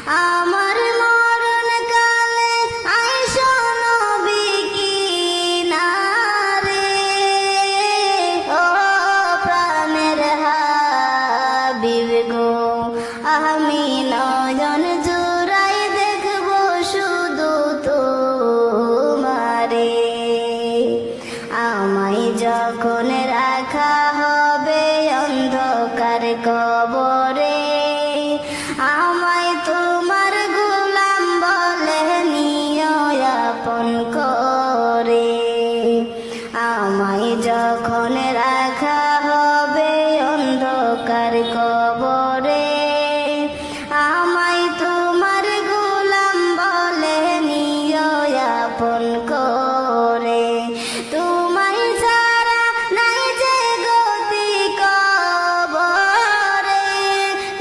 আমার মরণ কালে আইসো নবী কিনারে, ও প্রাণের হাবিব গো, আমি নয়ন জুড়াই দেখব শুধু তোমারে। আমায় যখন রাখা হবে অন্ধকার কবরে, আমায় তোমার গোলাম বলে নিও আপন করে। আমায় যখন রাখা হবে অন্ধকার কবরে, আমায় তোমার গোলাম বলে নিও আপন করে। তোমায় ছাড়া নাই যে গতি কবরে,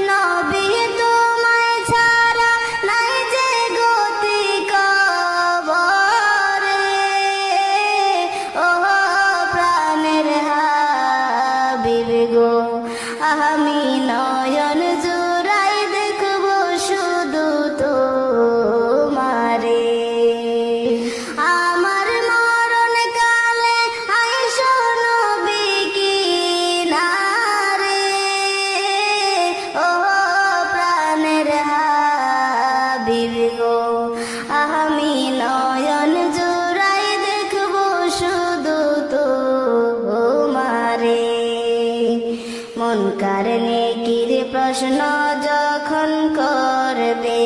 নবী তোমায় ছাড়া নাই যে গতি কবরে। ও প্রাণের হাবিব গো, আমি নয়ন জুড়াই দেখব শুধু তোমারে। আমার মরণ কালে আইসো নবী কিনারে, ও প্রাণের হাবিব গো, আমি নয়ন জুড়াই দেখব শুধু তোমারে। মুনকার নেকির প্রশ্ন যখন করবে